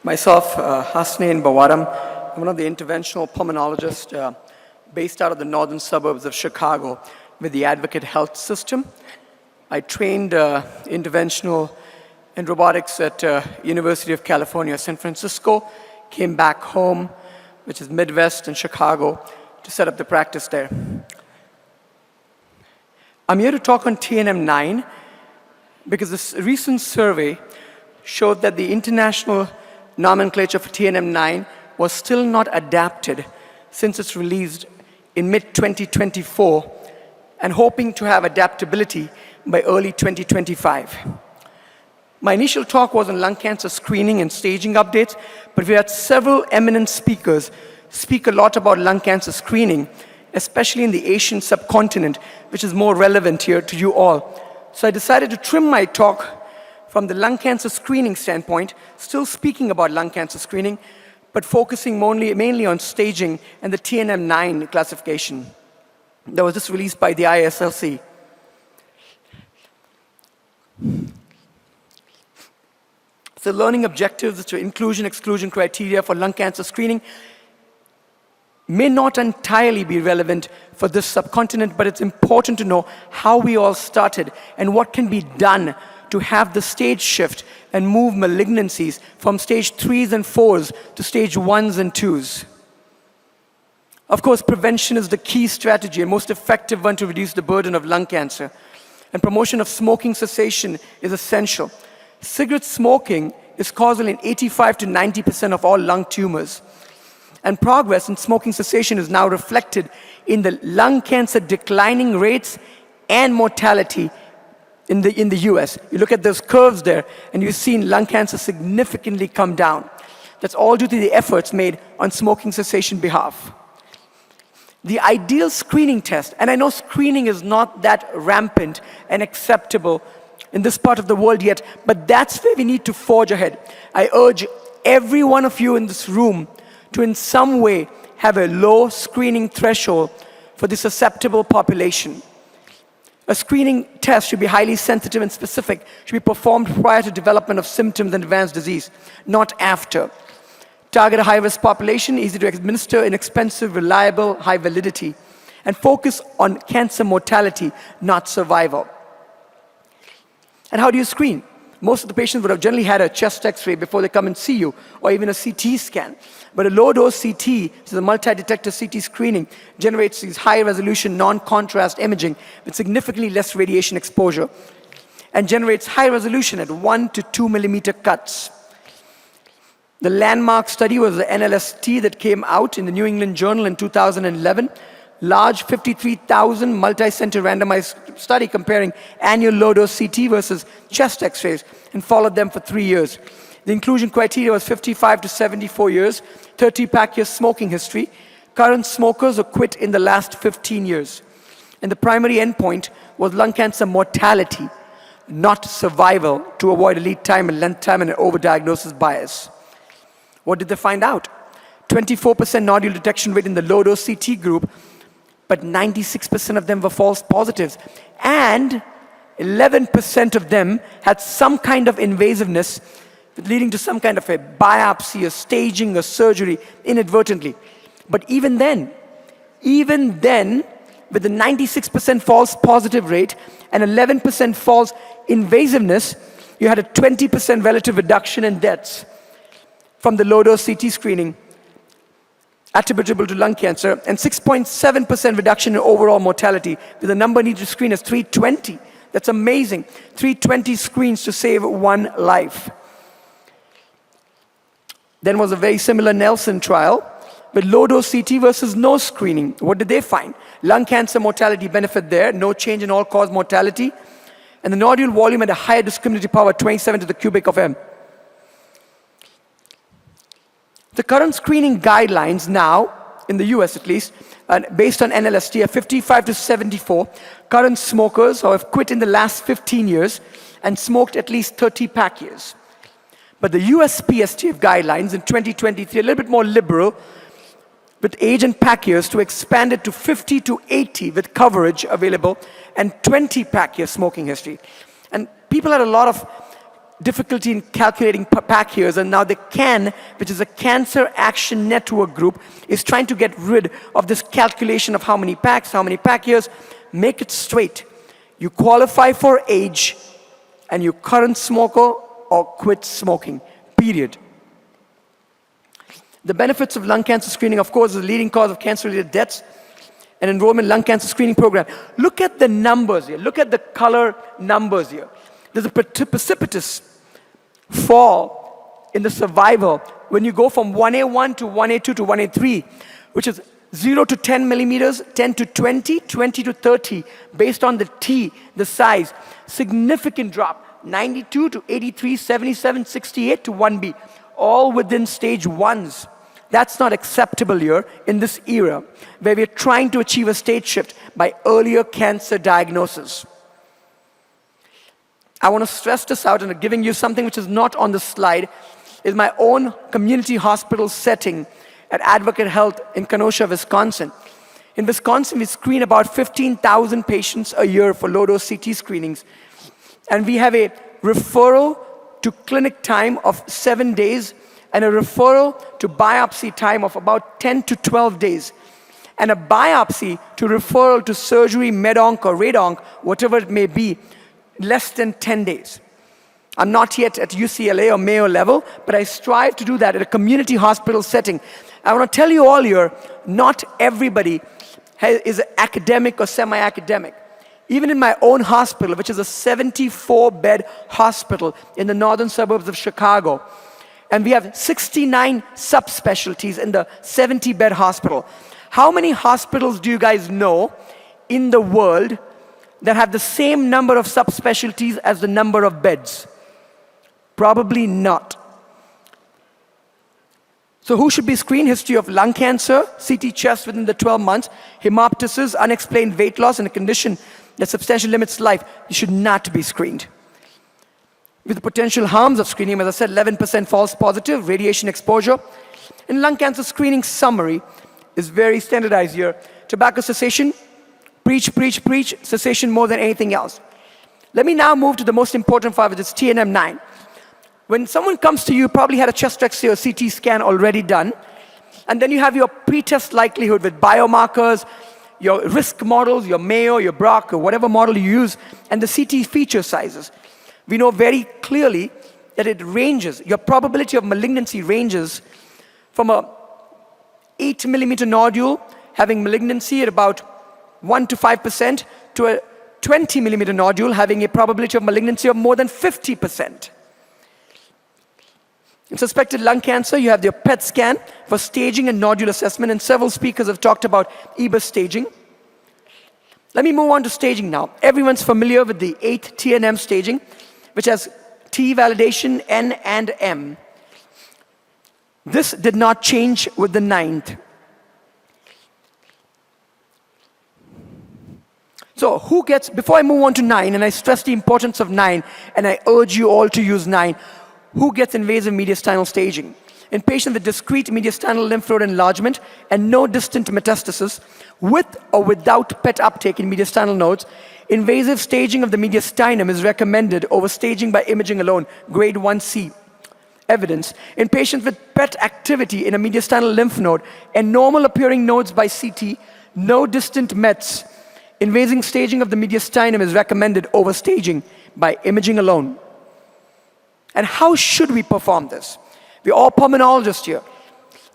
Myself, Hasnain Bawaadam, I'm one of the interventional pulmonologists based out of the northern suburbs of Chicago with the Advocate Health System. I trained interventional and robotics at University of California, San Francisco, came back home, which is Midwest and Chicago, to set up the practice there. I'm here to talk on TNM 9 because this recent survey showed that the international nomenclature for TNM 9 was still not adapted since its release in mid-2024 and hoping to have adaptability by early 2025. My initial talk was on lung cancer screening and staging updates, but we had several eminent speakers speak a lot about lung cancer screening, especially in the Asian subcontinent, which is more relevant here to you all. So I decided to trim my talk from the lung cancer screening standpoint, still speaking about lung cancer screening, but focusing mainly on staging and the TNM 9 classification that was just released by the ISLC. So learning objectives to inclusion-exclusion criteria for lung cancer screening may not entirely be relevant for this subcontinent, but it's important to know how we all started and what can be done to have the stage shift and move malignancies from stage 3s and 4s to stage 1s and 2s. Of course, prevention is the key strategy and most effective one to reduce the burden of lung cancer. And promotion of smoking cessation is essential. Cigarette smoking is causal in 85 to 90% of all lung tumors. And progress in smoking cessation is now reflected in the lung cancer declining rates and mortality in the US. You look at those curves there, and you've seen lung cancer significantly come down. That's all due to the efforts made on smoking cessation behalf. The ideal screening test, and I know screening is not that rampant and acceptable in this part of the world yet, but that's where we need to forge ahead. I urge every one of you in this room to in some way have a low screening threshold for the susceptible population. A screening test should be highly sensitive and specific, should be performed prior to development of symptoms and advanced disease, not after. Target a high-risk population, easy to administer, inexpensive, reliable, high validity, and focus on cancer mortality, not survival. And how do you screen? Most of the patients would have generally had a chest X-ray before they come and see you, or even a CT scan. But a low-dose CT, which is a multi-detector CT screening, generates these high-resolution, non-contrast imaging with significantly less radiation exposure, and generates high resolution at 1 to 2 millimeter cuts. The landmark study was the NLST that came out in the New England Journal in 2011. Large 53,000 multi-center randomized study comparing annual low-dose CT versus chest X-rays and followed them for 3 years. The inclusion criteria was 55 to 74 years, 30-pack years smoking history, current smokers or quit in the last 15 years. And the primary endpoint was lung cancer mortality, not survival, to avoid a lead time and length time and an overdiagnosis bias. What did they find out? 24% nodule detection rate in the low-dose CT group, but 96% of them were false positives. And 11% of them had some kind of invasiveness leading to some kind of a biopsy, a staging, a surgery inadvertently. But even then, with the 96% false positive rate and 11% false invasiveness, you had a 20% relative reduction in deaths from the low-dose CT screening attributable to lung cancer, and 6.7% reduction in overall mortality, with the number needed to screen as 320. That's amazing. 320 screens to save one life. Then was a very similar Nelson trial with low-dose CT versus no screening. What did they find? Lung cancer mortality benefit there, no change in all-cause mortality, and the nodule volume had a higher discriminative power, 27 to the cubic of m. The current screening guidelines now, in the US at least, based on NLST, are 55 to 74, current smokers who have quit in the last 15 years and smoked at least 30 pack years. But the US PSTF guidelines in 2023 are a little bit more liberal with age and pack years to expand it to 50 to 80 with coverage available and 20 pack year smoking history. And people had a lot of difficulty in calculating pack years, and now the CAN, which is a Cancer Action Network group, is trying to get rid of this calculation of how many pack years, make it straight. You qualify for age, and you current smoker or quit smoking, period. The benefits of lung cancer screening, of course, is the leading cause of cancer-related deaths and enrollment in lung cancer screening program. Look at the numbers here. Look at the color numbers here. There's a precipitous fall in the survival when you go from 1A1 to 1A2 to 1A3, which is 0 to 10 millimeters, 10 to 20, 20 to 30, based on the T, the size. Significant drop, 92 to 83, 77, 68 to 1B, all within stage 1s. That's not acceptable here in this era, where we're trying to achieve a stage shift by earlier cancer diagnosis. I want to stress this out, and giving you something which is not on the slide, is my own community hospital setting at Advocate Health in Kenosha, Wisconsin. In Wisconsin, we screen about 15,000 patients a year for low-dose CT screenings. And we have a referral to clinic time of 7 days and a referral to biopsy time of about 10 to 12 days. And a biopsy to referral to surgery, med-onc or rad-onc, whatever it may be, less than 10 days. I'm not yet at UCLA or Mayo level, but I strive to do that at a community hospital setting. I want to tell you all here, not everybody is academic or semi-academic. Even in my own hospital, which is a 74-bed hospital in the northern suburbs of Chicago, and we have 69 subspecialties in the 70-bed hospital. How many hospitals do you guys know in the world that have the same number of subspecialties as the number of beds? Probably not. So who should be screened? History of lung cancer, CT chest within the 12 months, hemoptysis, unexplained weight loss, and a condition that substantially limits life. You should not be screened. With the potential harms of screening, as I said, 11% false positive, radiation exposure. And lung cancer screening summary is very standardized here. Tobacco cessation, preach, preach, preach, cessation more than anything else. Let me now move to the most important file, which is TNM 9. When someone comes to you, probably had a chest X-ray or CT scan already done, and then you have your pretest likelihood with biomarkers, your risk models, your Mayo, your Brock, or whatever model you use, and the CT feature sizes. We know very clearly that it ranges, your probability of malignancy ranges from a 8 millimeter nodule having malignancy at about 1 to 5% to a 20 millimeter nodule having a probability of malignancy of more than 50%. In suspected lung cancer, you have your PET scan for staging and nodule assessment, and several speakers have talked about EBUS staging. Let me move on to staging now. Everyone's familiar with the 8th TNM staging, which has T validation, N, and M. This did not change with the 9th. So who gets, before I move on to 9, and I stress the importance of 9, and I urge you all to use 9, who gets invasive mediastinal staging? In patients with discrete mediastinal lymph node enlargement and no distant metastasis, with or without PET uptake in mediastinal nodes, invasive staging of the mediastinum is recommended over staging by imaging alone, grade 1C. Evidence, in patients with PET activity in a mediastinal lymph node and normal appearing nodes by CT, no distant mets, invasive staging of the mediastinum is recommended over staging by imaging alone. And how should we perform this? We're all pulmonologists here.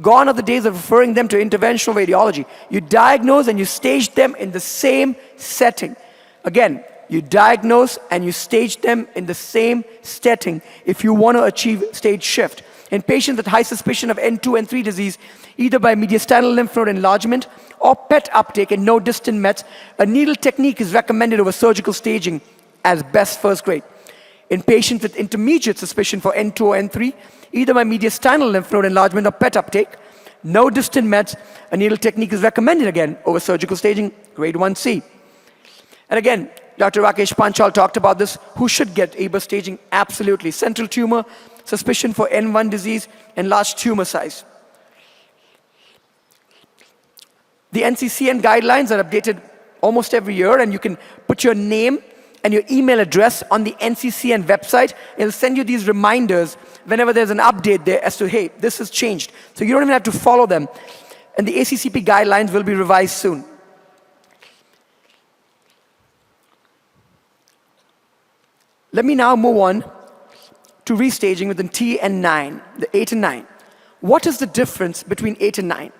Gone are the days of referring them to interventional radiology. You diagnose and you stage them in the same setting. Again, you diagnose and you stage them in the same setting if you want to achieve stage shift. In patients with high suspicion of N2 and 3 disease, either by mediastinal lymph node enlargement or PET uptake and no distant mets, a needle technique is recommended over surgical staging as best first grade. In patients with intermediate suspicion for N2 or N3, either by mediastinal lymph node enlargement or PET uptake, no distant mets, a needle technique is recommended again over surgical staging, grade 1C. And again, Dr. Rakesh Panchal talked about this. Who should get EBUS staging? Absolutely. Central tumor, suspicion for N1 disease, and large tumor size. The NCCN guidelines are updated almost every year, and you can put your name and your email address on the NCCN website. It'll send you these reminders whenever there's an update there as to, hey, this has changed. So you don't even have to follow them. And the ACCP guidelines will be revised soon. Let me now move on to restaging within T and 9, the 8 and 9. What is the difference between 8 and 9?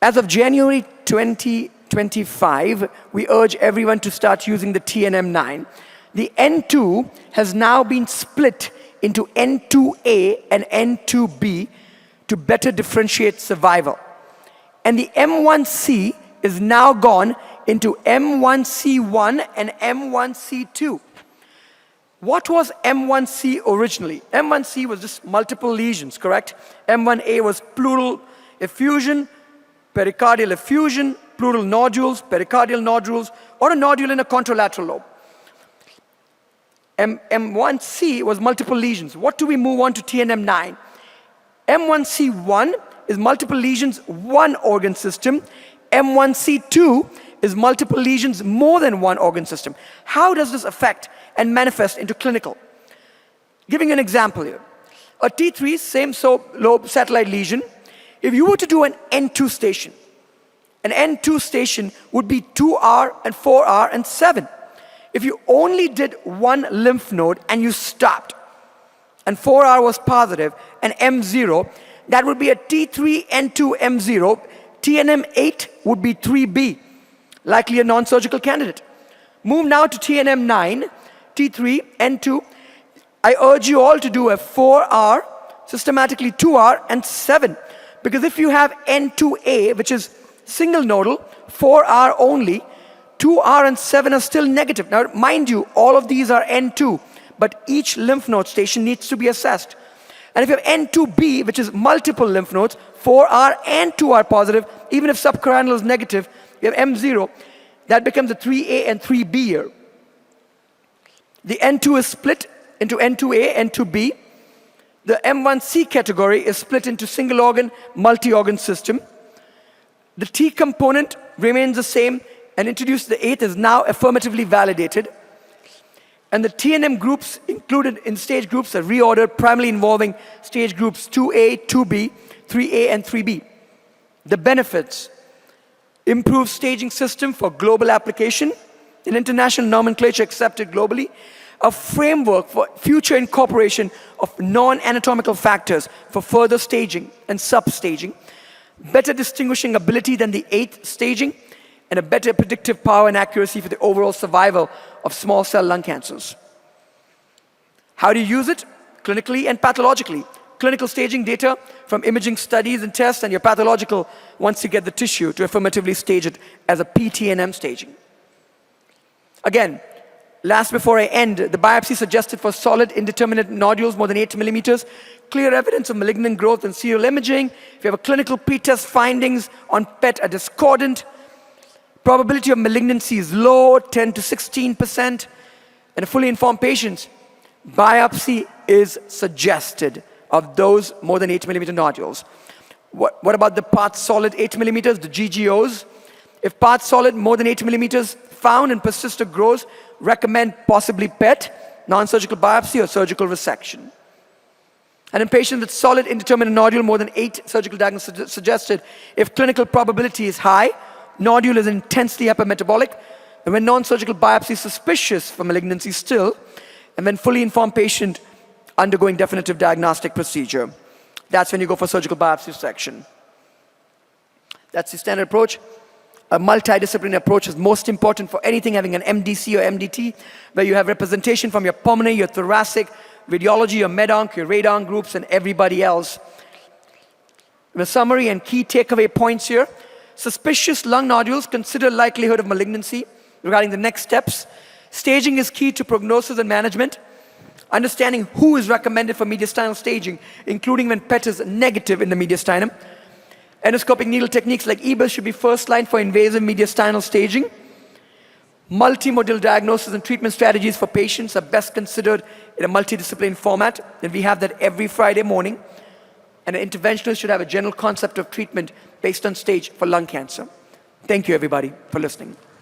As of January 2025, we urge everyone to start using the TNM 9. The N2 has now been split into N2A and N2B to better differentiate survival. And the M1C is now gone into M1C1 and M1C2. What was M1C originally? M1C was just multiple lesions, correct? M1A was pleural effusion, pericardial effusion, pleural nodules, pericardial nodules, or a nodule in a contralateral lobe. M1C was multiple lesions. What do we move on to TNM 9? M1C1 is multiple lesions, one organ system. M1C2 is multiple lesions, more than one organ system. How does this affect and manifest into clinical? Giving you an example here. A T3, same lobe satellite lesion, if you were to do an N2 station, an N2 station would be 2R and 4R and 7. If you only did one lymph node and you stopped, and 4R was positive, and M0, that would be a T3, N2, M0. TNM 8 would be 3B, likely a non-surgical candidate. Move now to TNM 9, T3, N2. I urge you all to do a 4R, systematically 2R, and 7. Because if you have N2A, which is single nodal, 4R only, 2R and 7 are still negative. Now, mind you, all of these are N2, but each lymph node station needs to be assessed. And if you have N2B, which is multiple lymph nodes, 4R and 2R positive, even if subcarinal is negative, you have M0, that becomes a 3A and 3B here. The N2 is split into N2A, N2B. The M1C category is split into single organ, multi-organ system. The T component remains the same, and introduced the 8th is now affirmatively validated. And the TNM groups included in stage groups are reordered, primarily involving stage groups 2A, 2B, 3A, and 3B. The benefits: improved staging system for global application, an international nomenclature accepted globally, a framework for future incorporation of non-anatomical factors for further staging and sub-staging, better distinguishing ability than the 8th staging, and a better predictive power and accuracy for the overall survival of small cell lung cancers. How do you use it? Clinically and pathologically. Clinical staging data from imaging studies and tests, and your pathological once you get the tissue to affirmatively stage it as a PTNM staging. Again, last before I end, the biopsy suggested for solid indeterminate nodules more than 8 millimeters, clear evidence of malignant growth in serial imaging. If you have a clinical pretest findings on PET are discordant, probability of malignancy is low, 10 to 16%, and fully informed patients, biopsy is suggested of those more than 8 millimeter nodules. What about the part solid 8 millimeters, the GGOs? If part solid more than 8 millimeters found and persistent grows, recommend possibly PET, non-surgical biopsy, or surgical resection. And in patients with solid indeterminate nodule, more than 8 surgical diagnoses suggested. If clinical probability is high, nodule is intensely hypermetabolic, and when non-surgical biopsy is suspicious for malignancy still, and when fully informed patient undergoing definitive diagnostic procedure, that's when you go for surgical biopsy section. That's the standard approach. A multidisciplinary approach is most important for anything having an MDC or MDT, where you have representation from your pulmonary, your thoracic, radiology, your med-onc, your radon groups, and everybody else. The summary and key takeaway points here: suspicious lung nodules, consider likelihood of malignancy. Regarding the next steps, staging is key to prognosis and management. Understanding who is recommended for mediastinal staging, including when PET is negative in the mediastinum. Endoscopic needle techniques like EBUS should be first line for invasive mediastinal staging. Multimodal diagnosis and treatment strategies for patients are best considered in a multidisciplinary format, and we have that every Friday morning. And an interventionalist should have a general concept of treatment based on stage for lung cancer. Thank you, everybody, for listening.